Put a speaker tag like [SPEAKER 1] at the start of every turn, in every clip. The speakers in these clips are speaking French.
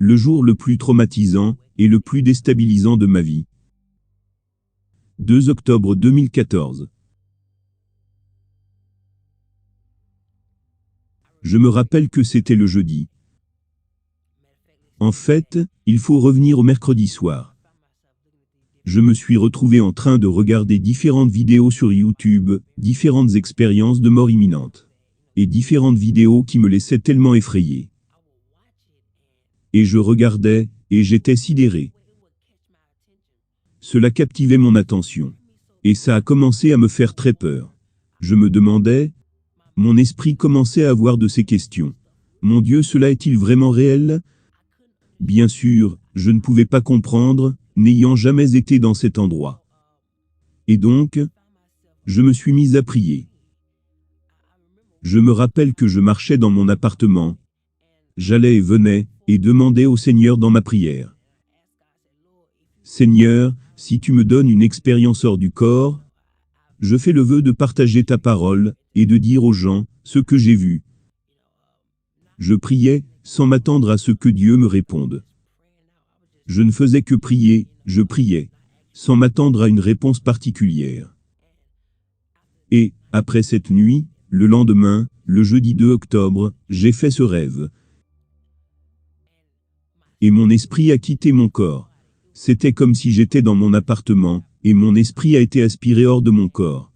[SPEAKER 1] le jour le plus traumatisant et le plus déstabilisant de ma vie. 2 octobre 2014. Je me rappelle que c'était le jeudi. En fait, il faut revenir au mercredi soir. Je me suis retrouvé en train de regarder différentes vidéos sur YouTube, différentes expériences de mort imminente. Et différentes vidéos qui me laissaient tellement effrayé. Et je regardais, et j'étais sidéré. Cela captivait mon attention. Et ça a commencé à me faire très peur. Je me demandais, mon esprit commençait à avoir de ces questions. Mon Dieu, cela est-il vraiment réel? Bien sûr, je ne pouvais pas comprendre, n'ayant jamais été dans cet endroit. Et donc, je me suis mis à prier. Je me rappelle que je marchais dans mon appartement. J'allais et venais, et demandais au Seigneur dans ma prière. Seigneur, si tu me donnes une expérience hors du corps, je fais le vœu de partager ta parole, et de dire aux gens ce que j'ai vu. Je priais, sans m'attendre à ce que Dieu me réponde. Je ne faisais que prier, je priais, sans m'attendre à une réponse particulière. Et, après cette nuit, le lendemain, le jeudi 2 octobre, j'ai fait ce rêve. Et mon esprit a quitté mon corps. C'était comme si j'étais dans mon appartement, et mon esprit a été aspiré hors de mon corps.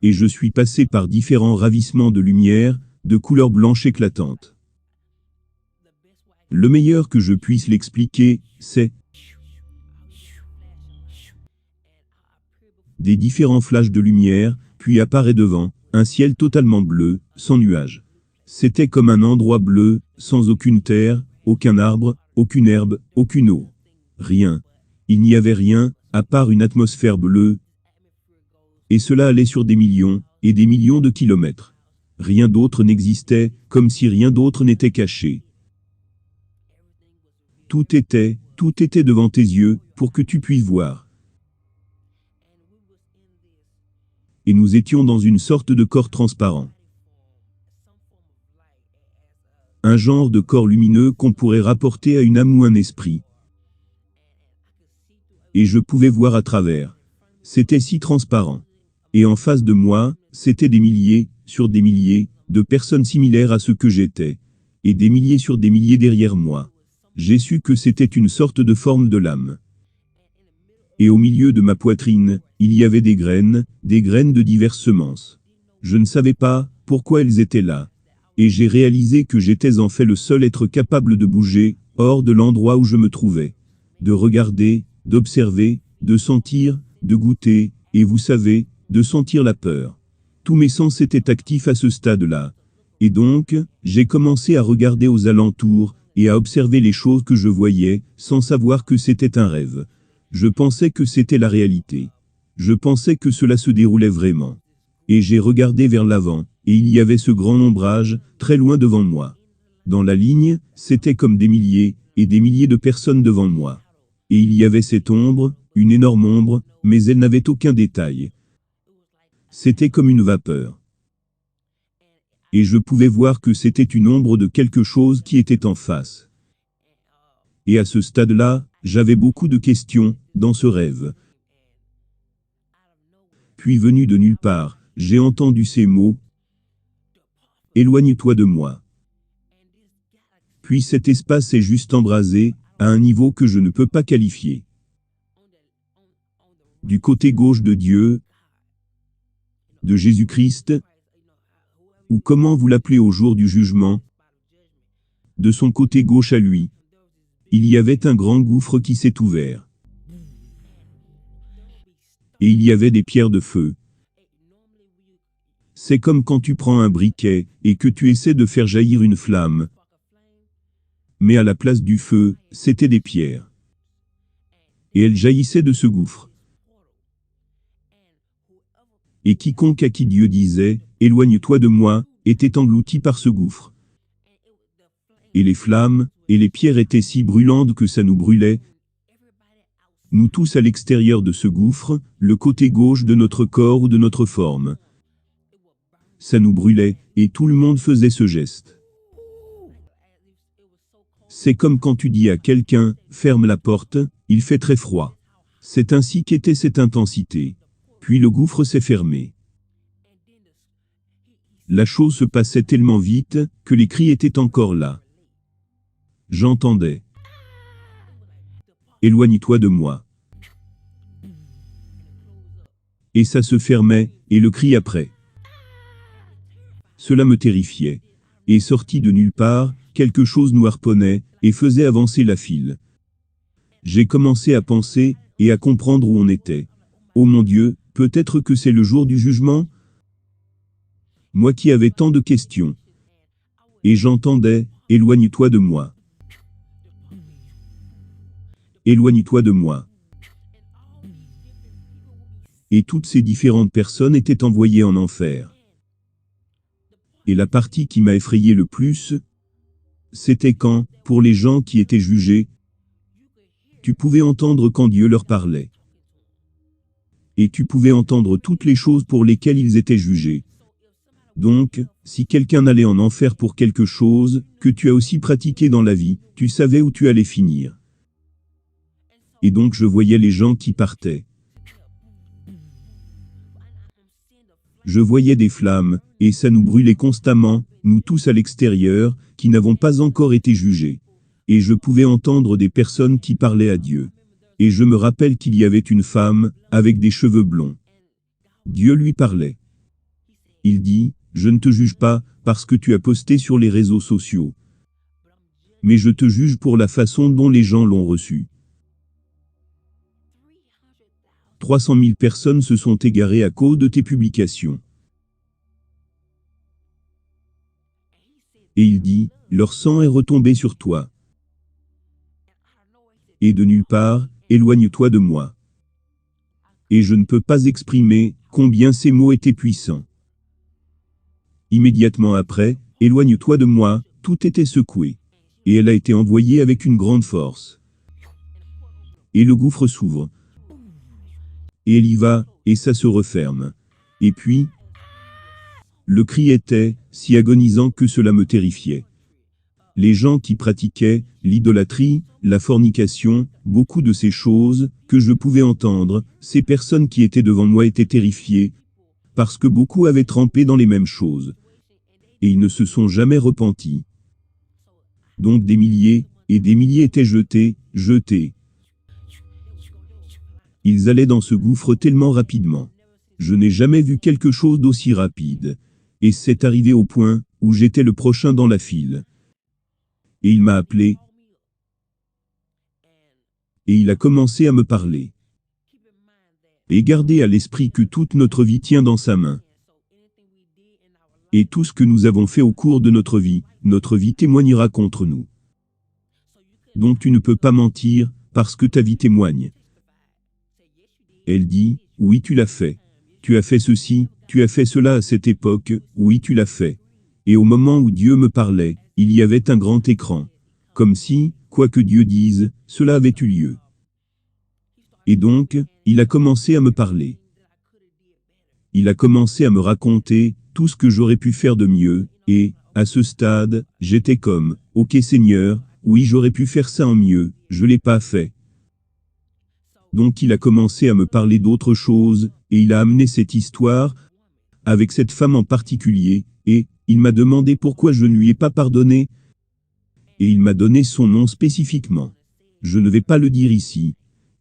[SPEAKER 1] Et je suis passé par différents ravissements de lumière, de couleur blanche éclatante. Le meilleur que je puisse l'expliquer, c'est des différents flashs de lumière, puis apparaît devant, un ciel totalement bleu, sans nuages. C'était comme un endroit bleu, sans aucune terre, aucun arbre, aucune herbe, aucune eau. Rien. Il n'y avait rien, à part une atmosphère bleue. Et cela allait sur des millions, et des millions de kilomètres. Rien d'autre n'existait, comme si rien d'autre n'était caché. Tout était devant tes yeux, pour que tu puisses voir. Et nous étions dans une sorte de corps transparent. Un genre de corps lumineux qu'on pourrait rapporter à une âme ou un esprit. Et je pouvais voir à travers. C'était si transparent. Et en face de moi, c'était des milliers, sur des milliers, de personnes similaires à ce que j'étais. Et des milliers sur des milliers derrière moi. J'ai su que c'était une sorte de forme de l'âme. Et au milieu de ma poitrine, il y avait des graines de diverses semences. Je ne savais pas pourquoi elles étaient là. Et j'ai réalisé que j'étais en fait le seul être capable de bouger, hors de l'endroit où je me trouvais. De regarder, d'observer, de sentir, de goûter, et vous savez, de sentir la peur. Tous mes sens étaient actifs à ce stade-là. Et donc, j'ai commencé à regarder aux alentours, et à observer les choses que je voyais, sans savoir que c'était un rêve. Je pensais que c'était la réalité. Je pensais que cela se déroulait vraiment. Et j'ai regardé vers l'avant, et il y avait ce grand ombrage, très loin devant moi. Dans la ligne, c'était comme des milliers, et des milliers de personnes devant moi. Et il y avait cette ombre, une énorme ombre, mais elle n'avait aucun détail. C'était comme une vapeur. Et je pouvais voir que c'était une ombre de quelque chose qui était en face. Et à ce stade-là, j'avais beaucoup de questions, dans ce rêve. Puis venu de nulle part, j'ai entendu ces mots. Éloigne-toi de moi. Puis cet espace est juste embrasé, à un niveau que je ne peux pas qualifier. Du côté gauche de Dieu, de Jésus-Christ, ou comment vous l'appelez au jour du jugement, de son côté gauche à lui, il y avait un grand gouffre qui s'est ouvert. Et il y avait des pierres de feu. C'est comme quand tu prends un briquet, et que tu essaies de faire jaillir une flamme. Mais à la place du feu, c'était des pierres. Et elles jaillissaient de ce gouffre. Et quiconque à qui Dieu disait, « Éloigne-toi de moi », était englouti par ce gouffre. Et les flammes, et les pierres étaient si brûlantes que ça nous brûlait. Nous tous à l'extérieur de ce gouffre, le côté gauche de notre corps ou de notre forme. Ça nous brûlait, et tout le monde faisait ce geste. C'est comme quand tu dis à quelqu'un, ferme la porte, il fait très froid. C'est ainsi qu'était cette intensité. Puis le gouffre s'est fermé. La chose se passait tellement vite, que les cris étaient encore là. J'entendais. Éloigne-toi de moi. Et ça se fermait, et le cri après. Cela me terrifiait. Et sorti de nulle part, quelque chose nous harponnait, et faisait avancer la file. J'ai commencé à penser, et à comprendre où on était. Oh mon Dieu, peut-être que c'est le jour du jugement? Moi qui avais tant de questions. Et j'entendais, éloigne-toi de moi. Éloigne-toi de moi. Et toutes ces différentes personnes étaient envoyées en enfer. Et la partie qui m'a effrayé le plus, c'était quand, pour les gens qui étaient jugés, tu pouvais entendre quand Dieu leur parlait. Et tu pouvais entendre toutes les choses pour lesquelles ils étaient jugés. Donc, si quelqu'un allait en enfer pour quelque chose que tu as aussi pratiqué dans la vie, tu savais où tu allais finir. Et donc je voyais les gens qui partaient. Je voyais des flammes, et ça nous brûlait constamment, nous tous à l'extérieur, qui n'avons pas encore été jugés. Et je pouvais entendre des personnes qui parlaient à Dieu. Et je me rappelle qu'il y avait une femme, avec des cheveux blonds. Dieu lui parlait. Il dit, je ne te juge pas, parce que tu as posté sur les réseaux sociaux. Mais je te juge pour la façon dont les gens l'ont reçu. 300 000 personnes se sont égarées à cause de tes publications. Et il dit, leur sang est retombé sur toi. Et de nulle part, éloigne-toi de moi. Et je ne peux pas exprimer combien ces mots étaient puissants. Immédiatement après, éloigne-toi de moi, tout était secoué. Et elle a été envoyée avec une grande force. Et le gouffre s'ouvre. Et elle y va, et ça se referme. Et puis, le cri était si agonisant que cela me terrifiait. Les gens qui pratiquaient l'idolâtrie, la fornication, beaucoup de ces choses que je pouvais entendre, ces personnes qui étaient devant moi étaient terrifiées, parce que beaucoup avaient trempé dans les mêmes choses. Et ils ne se sont jamais repentis. Donc des milliers, et des milliers étaient jetés. Ils allaient dans ce gouffre tellement rapidement. Je n'ai jamais vu quelque chose d'aussi rapide. Et c'est arrivé au point où j'étais le prochain dans la file. Et il m'a appelé. Et il a commencé à me parler. Et gardez à l'esprit que toute notre vie tient dans sa main. Et tout ce que nous avons fait au cours de notre vie témoignera contre nous. Donc tu ne peux pas mentir, parce que ta vie témoigne. Elle dit, oui tu l'as fait. Tu as fait ceci, tu as fait cela à cette époque, oui tu l'as fait. Et au moment où Dieu me parlait, il y avait un grand écran. Comme si, quoi que Dieu dise, cela avait eu lieu. Et donc, il a commencé à me parler. Il a commencé à me raconter tout ce que j'aurais pu faire de mieux, et, à ce stade, j'étais comme, ok Seigneur, oui j'aurais pu faire ça en mieux, je l'ai pas fait. Donc il a commencé à me parler d'autre chose, et il a amené cette histoire, avec cette femme en particulier, et il m'a demandé pourquoi je ne lui ai pas pardonné, et il m'a donné son nom spécifiquement. Je ne vais pas le dire ici.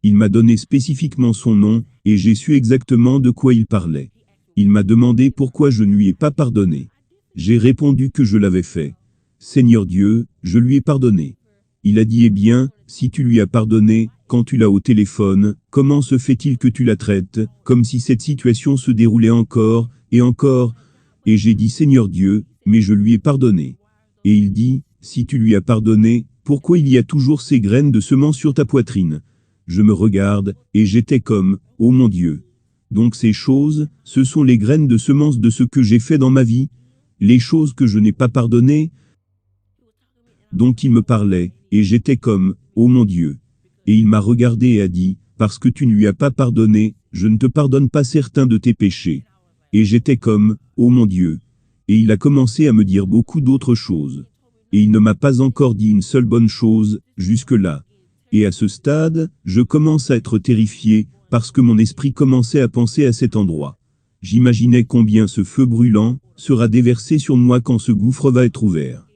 [SPEAKER 1] Il m'a donné spécifiquement son nom, et j'ai su exactement de quoi il parlait. Il m'a demandé pourquoi je ne lui ai pas pardonné. J'ai répondu que je l'avais fait. Seigneur Dieu, je lui ai pardonné. Il a dit, eh bien, si tu lui as pardonné, quand tu l'as au téléphone, comment se fait-il que tu la traites, comme si cette situation se déroulait encore, et encore? Et j'ai dit, Seigneur Dieu, mais je lui ai pardonné. Et il dit, si tu lui as pardonné, pourquoi il y a toujours ces graines de semences sur ta poitrine? Je me regarde, et j'étais comme, oh mon Dieu. Donc ces choses, ce sont les graines de semences de ce que j'ai fait dans ma vie, les choses que je n'ai pas pardonnées. Donc il me parlait, et j'étais comme, oh mon Dieu. Et il m'a regardé et a dit, parce que tu ne lui as pas pardonné, je ne te pardonne pas certains de tes péchés. Et j'étais comme, oh mon Dieu. Et il a commencé à me dire beaucoup d'autres choses. Et il ne m'a pas encore dit une seule bonne chose, jusque-là. Et à ce stade, je commence à être terrifié, parce que mon esprit commençait à penser à cet endroit. J'imaginais combien ce feu brûlant sera déversé sur moi quand ce gouffre va être ouvert.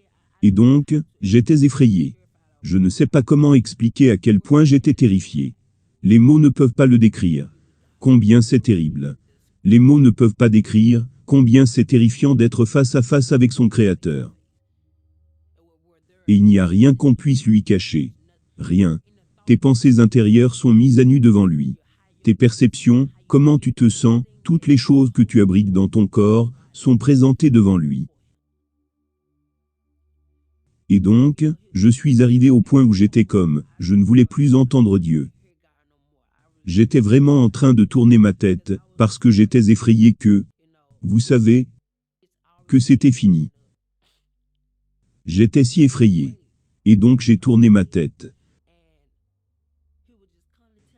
[SPEAKER 1] Et donc, j'étais effrayé. Je ne sais pas comment expliquer à quel point j'étais terrifié. Les mots ne peuvent pas le décrire. Combien c'est terrible. Les mots ne peuvent pas décrire combien c'est terrifiant d'être face à face avec son Créateur. Et il n'y a rien qu'on puisse lui cacher. Rien. Tes pensées intérieures sont mises à nu devant lui. Tes perceptions, comment tu te sens, toutes les choses que tu abrites dans ton corps, sont présentées devant lui. Et donc, je suis arrivé au point où j'étais comme, je ne voulais plus entendre Dieu. J'étais vraiment en train de tourner ma tête, parce que j'étais effrayé que, vous savez, que c'était fini. J'étais si effrayé. Et donc j'ai tourné ma tête.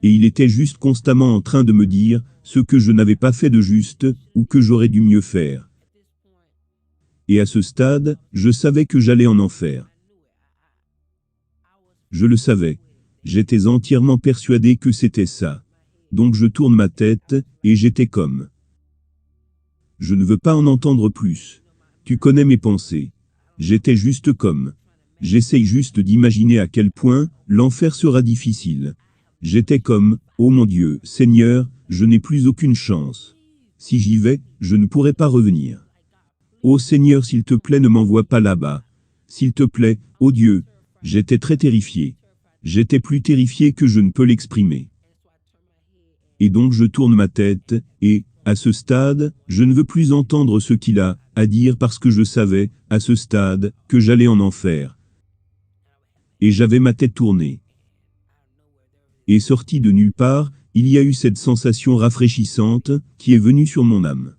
[SPEAKER 1] Et il était juste constamment en train de me dire ce que je n'avais pas fait de juste, ou que j'aurais dû mieux faire. Et à ce stade, je savais que j'allais en enfer. Je le savais. J'étais entièrement persuadé que c'était ça. Donc je tourne ma tête, et j'étais comme. Je ne veux pas en entendre plus. Tu connais mes pensées. J'étais juste comme. J'essaye juste d'imaginer à quel point l'enfer sera difficile. J'étais comme, oh mon Dieu, Seigneur, je n'ai plus aucune chance. Si j'y vais, je ne pourrai pas revenir. Oh Seigneur, s'il te plaît, ne m'envoie pas là-bas. S'il te plaît, oh Dieu. J'étais très terrifié. J'étais plus terrifié que je ne peux l'exprimer. Et donc je tourne ma tête, et, à ce stade, je ne veux plus entendre ce qu'il a à dire parce que je savais, à ce stade, que j'allais en enfer. Et j'avais ma tête tournée. Et sorti de nulle part, il y a eu cette sensation rafraîchissante qui est venue sur mon âme.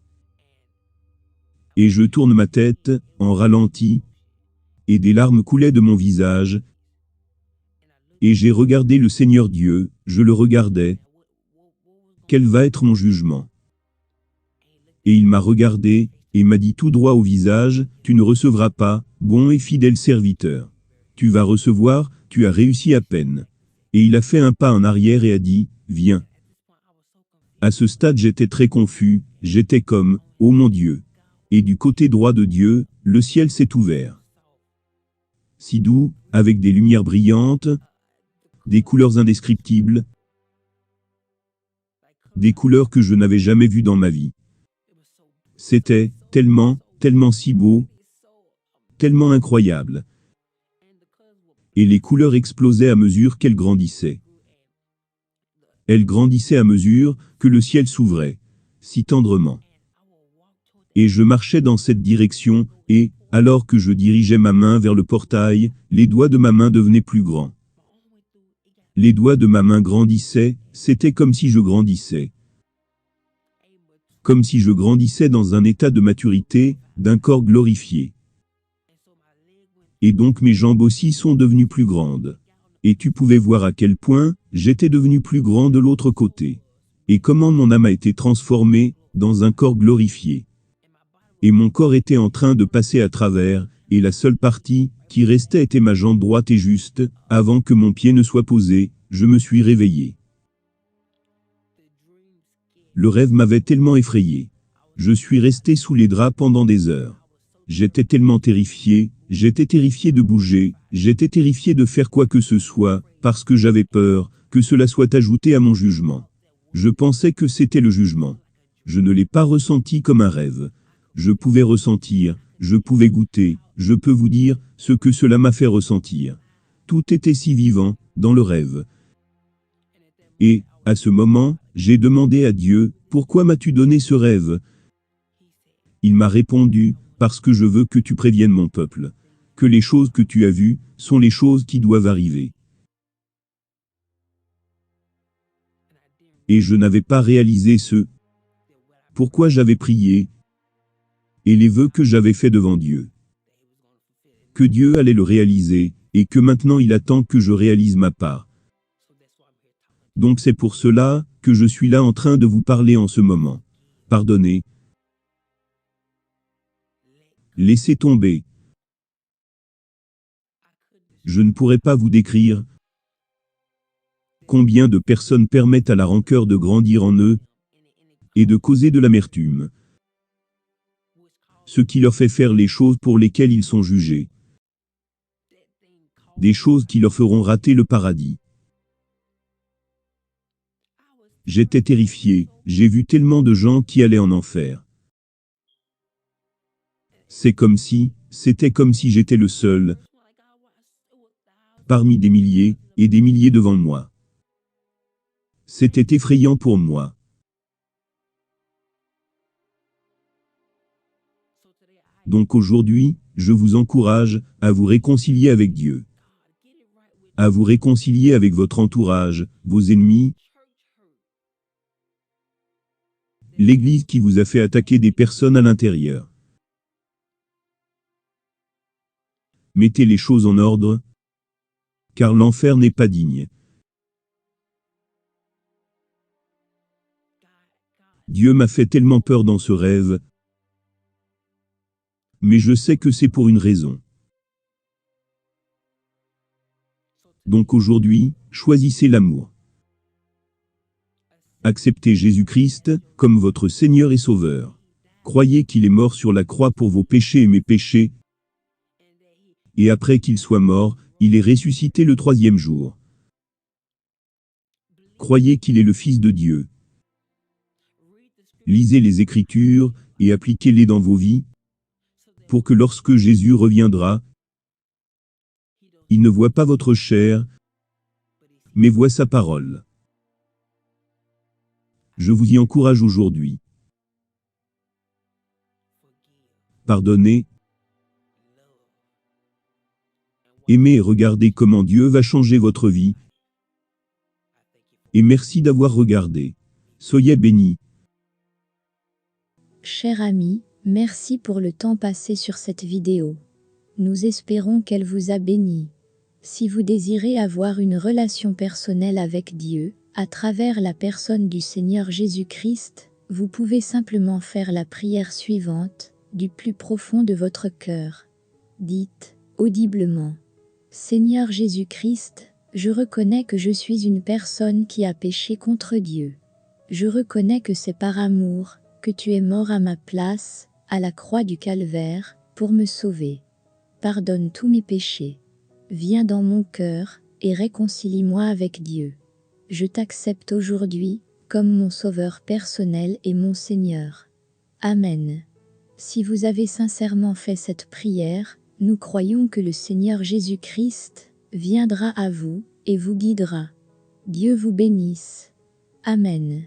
[SPEAKER 1] Et je tourne ma tête, en ralenti, et des larmes coulaient de mon visage. Et j'ai regardé le Seigneur Dieu, je le regardais. Quel va être mon jugement? Et il m'a regardé, et m'a dit tout droit au visage, tu ne recevras pas, bon et fidèle serviteur. Tu vas recevoir, tu as réussi à peine. Et il a fait un pas en arrière et a dit, viens. À ce stade j'étais très confus, j'étais comme, oh mon Dieu. Et du côté droit de Dieu, le ciel s'est ouvert. Si doux, avec des lumières brillantes, des couleurs indescriptibles, des couleurs que je n'avais jamais vues dans ma vie. C'était tellement, tellement si beau, tellement incroyable. Et les couleurs explosaient à mesure qu'elles grandissaient. Elles grandissaient à mesure que le ciel s'ouvrait, si tendrement. Et je marchais dans cette direction, et, alors que je dirigeais ma main vers le portail, les doigts de ma main devenaient plus grands. Les doigts de ma main grandissaient, c'était comme si je grandissais. Comme si je grandissais dans un état de maturité, d'un corps glorifié. Et donc mes jambes aussi sont devenues plus grandes. Et tu pouvais voir à quel point j'étais devenu plus grand de l'autre côté. Et comment mon âme a été transformée dans un corps glorifié. Et mon corps était en train de passer à travers, et la seule partie qui restait était ma jambe droite et juste, avant que mon pied ne soit posé, je me suis réveillé. Le rêve m'avait tellement effrayé. Je suis resté sous les draps pendant des heures. J'étais tellement terrifié, j'étais terrifié de bouger, j'étais terrifié de faire quoi que ce soit, parce que j'avais peur que cela soit ajouté à mon jugement. Je pensais que c'était le jugement. Je ne l'ai pas ressenti comme un rêve. Je pouvais ressentir, je pouvais goûter, je peux vous dire ce que cela m'a fait ressentir. Tout était si vivant, dans le rêve. Et, à ce moment, j'ai demandé à Dieu, pourquoi m'as-tu donné ce rêve? Il m'a répondu, parce que je veux que tu préviennes mon peuple. Que les choses que tu as vues, sont les choses qui doivent arriver. Et je n'avais pas réalisé ce pourquoi j'avais prié, et les vœux que j'avais faits devant Dieu. Que Dieu allait le réaliser, et que maintenant il attend que je réalise ma part. Donc c'est pour cela que je suis là en train de vous parler en ce moment. Pardonnez. Laissez tomber. Je ne pourrais pas vous décrire combien de personnes permettent à la rancœur de grandir en eux et de causer de l'amertume, ce qui leur fait faire les choses pour lesquelles ils sont jugés, des choses qui leur feront rater le paradis. J'étais terrifié, j'ai vu tellement de gens qui allaient en enfer. C'était comme si j'étais le seul, parmi des milliers et des milliers devant moi. C'était effrayant pour moi. Donc aujourd'hui, je vous encourage à vous réconcilier avec Dieu, à vous réconcilier avec votre entourage, vos ennemis, l'Église qui vous a fait attaquer des personnes à l'intérieur. Mettez les choses en ordre, car l'enfer n'est pas digne. Dieu m'a fait tellement peur dans ce rêve, mais je sais que c'est pour une raison. Donc aujourd'hui, choisissez l'amour. Acceptez Jésus-Christ comme votre Seigneur et Sauveur. Croyez qu'il est mort sur la croix pour vos péchés et mes péchés, et après qu'il soit mort, il est ressuscité le 3e jour. Croyez qu'il est le Fils de Dieu. Lisez les Écritures et appliquez-les dans vos vies, pour que lorsque Jésus reviendra, il ne voit pas votre chair, mais voit sa parole. Je vous y encourage aujourd'hui. Pardonnez, aimez et regardez comment Dieu va changer votre vie. Et merci d'avoir regardé. Soyez bénis.
[SPEAKER 2] Cher ami, merci pour le temps passé sur cette vidéo. Nous espérons qu'elle vous a béni. Si vous désirez avoir une relation personnelle avec Dieu, à travers la personne du Seigneur Jésus-Christ, vous pouvez simplement faire la prière suivante, du plus profond de votre cœur. Dites, audiblement, Seigneur Jésus-Christ, je reconnais que je suis une personne qui a péché contre Dieu. Je reconnais que c'est par amour que tu es mort à ma place, à la croix du Calvaire, pour me sauver. Pardonne tous mes péchés. Viens dans mon cœur et réconcilie-moi avec Dieu. Je t'accepte aujourd'hui comme mon sauveur personnel et mon Seigneur. Amen. Si vous avez sincèrement fait cette prière, nous croyons que le Seigneur Jésus-Christ viendra à vous et vous guidera. Dieu vous bénisse. Amen.